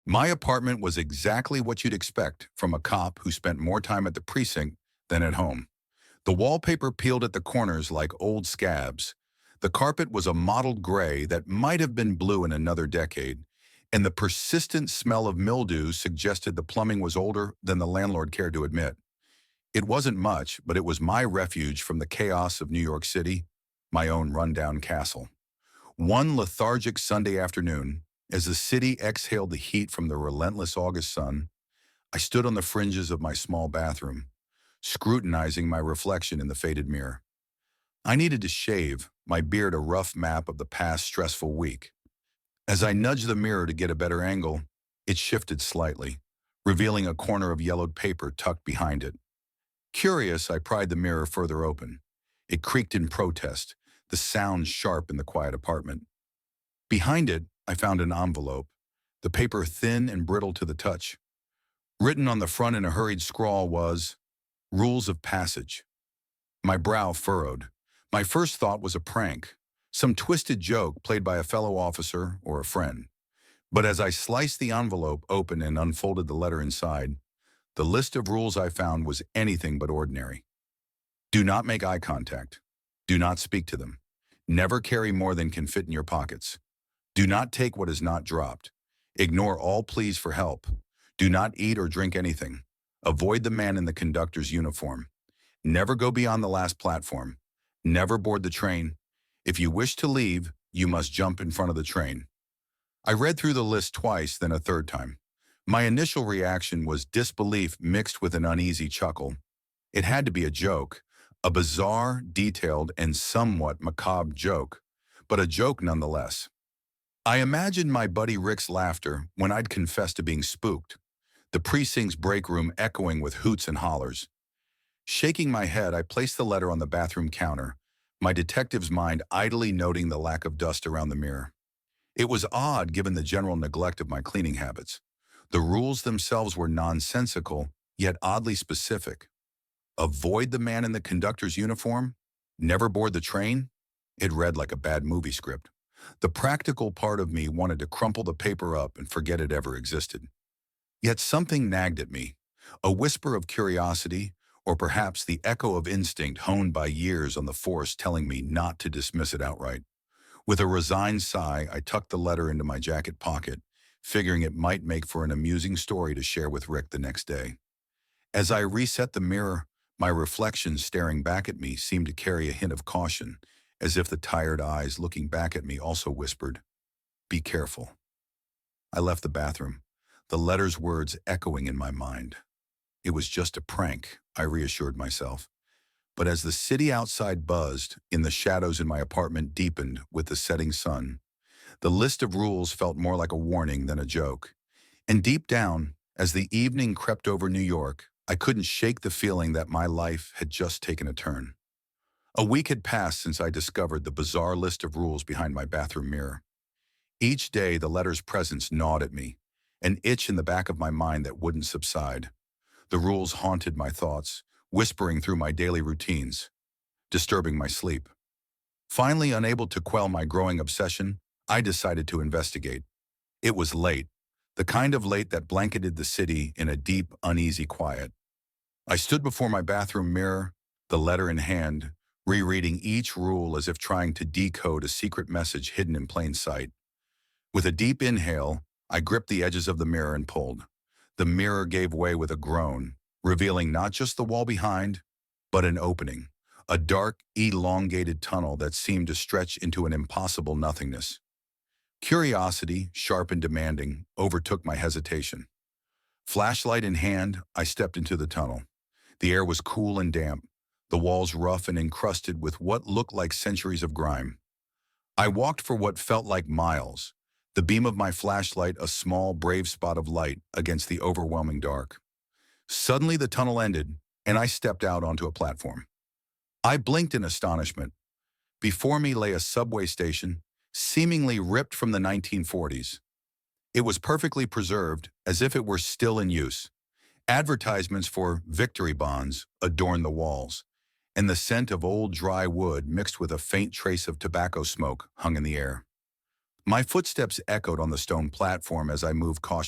My apartment was exactly what you'd expect from a cop who spent more time at the precinct than at home. The wallpaper peeled at the corners like old scabs. The carpet was a mottled gray that might have been blue in another decade, and the persistent smell of mildew suggested the plumbing was older than the landlord cared to admit. It wasn't much, but it was my refuge from the chaos of New York City, my own rundown castle. One lethargic Sunday afternoon, as the city exhaled the heat from the relentless August sun, I stood on the fringes of my small bathroom, scrutinizing my reflection in the faded mirror. I needed to shave, my beard a rough map of the past stressful week. As I nudged the mirror to get a better angle, it shifted slightly, revealing a corner of yellowed paper tucked behind it. Curious, I pried the mirror further open. It creaked in protest, the sound sharp in the quiet apartment. Behind it, I found an envelope, the paper thin and brittle to the touch. Written on the front in a hurried scrawl was, "Rules of Passage." My brow furrowed. My first thought was a prank, some twisted joke played by a fellow officer or a friend. But as I sliced the envelope open and unfolded the letter inside, the list of rules I found was anything but ordinary. Do not make eye contact. Do not speak to them. Never carry more than can fit in your pockets. Do not take what is not dropped. Ignore all pleas for help. Do not eat or drink anything. Avoid the man in the conductor's uniform. Never go beyond the last platform. Never board the train. If you wish to leave, you must jump in front of the train. I read through the list twice, then a third time. My initial reaction was disbelief mixed with an uneasy chuckle. It had to be a joke, a bizarre, detailed, and somewhat macabre joke, but a joke nonetheless. I imagined my buddy Rick's laughter when I'd confessed to being spooked, the precinct's break room echoing with hoots and hollers. Shaking my head, I placed the letter on the bathroom counter, my detective's mind idly noting the lack of dust around the mirror. It was odd given the general neglect of my cleaning habits. The rules themselves were nonsensical, yet oddly specific. Avoid the man in the conductor's uniform? Never board the train? It read like a bad movie script. The practical part of me wanted to crumple the paper up and forget it ever existed. Yet something nagged at me, a whisper of curiosity, or perhaps the echo of instinct honed by years on the force telling me not to dismiss it outright. With a resigned sigh, I tucked the letter into my jacket pocket, figuring it might make for an amusing story to share with Rick the next day. As I reset the mirror, my reflection staring back at me seemed to carry a hint of caution, as if the tired eyes looking back at me also whispered, "Be careful." I left the bathroom, the letter's words echoing in my mind. It was just a prank, I reassured myself. But as the city outside buzzed, in the shadows in my apartment deepened with the setting sun, the list of rules felt more like a warning than a joke. And deep down, as the evening crept over New York, I couldn't shake the feeling that my life had just taken a turn. A week had passed since I discovered the bizarre list of rules behind my bathroom mirror. Each day, the letter's presence gnawed at me, an itch in the back of my mind that wouldn't subside. The rules haunted my thoughts, whispering through my daily routines, disturbing my sleep. Finally, unable to quell my growing obsession, I decided to investigate. It was late, the kind of late that blanketed the city in a deep, uneasy quiet. I stood before my bathroom mirror, the letter in hand, rereading each rule as if trying to decode a secret message hidden in plain sight. With a deep inhale, I gripped the edges of the mirror and pulled. The mirror gave way with a groan, revealing not just the wall behind, but an opening, a dark, elongated tunnel that seemed to stretch into an impossible nothingness. Curiosity, sharp and demanding, overtook my hesitation. Flashlight in hand, I stepped into the tunnel. The air was cool and damp, the walls rough and encrusted with what looked like centuries of grime. I walked for what felt like miles, the beam of my flashlight a small, brave spot of light against the overwhelming dark. Suddenly the tunnel ended, and I stepped out onto a platform. I blinked in astonishment. Before me lay a subway station, seemingly ripped from the 1940s. It was perfectly preserved, as if it were still in use. Advertisements for victory bonds adorned the walls, and the scent of old dry wood mixed with a faint trace of tobacco smoke hung in the air. My footsteps echoed on the stone platform as I moved cautiously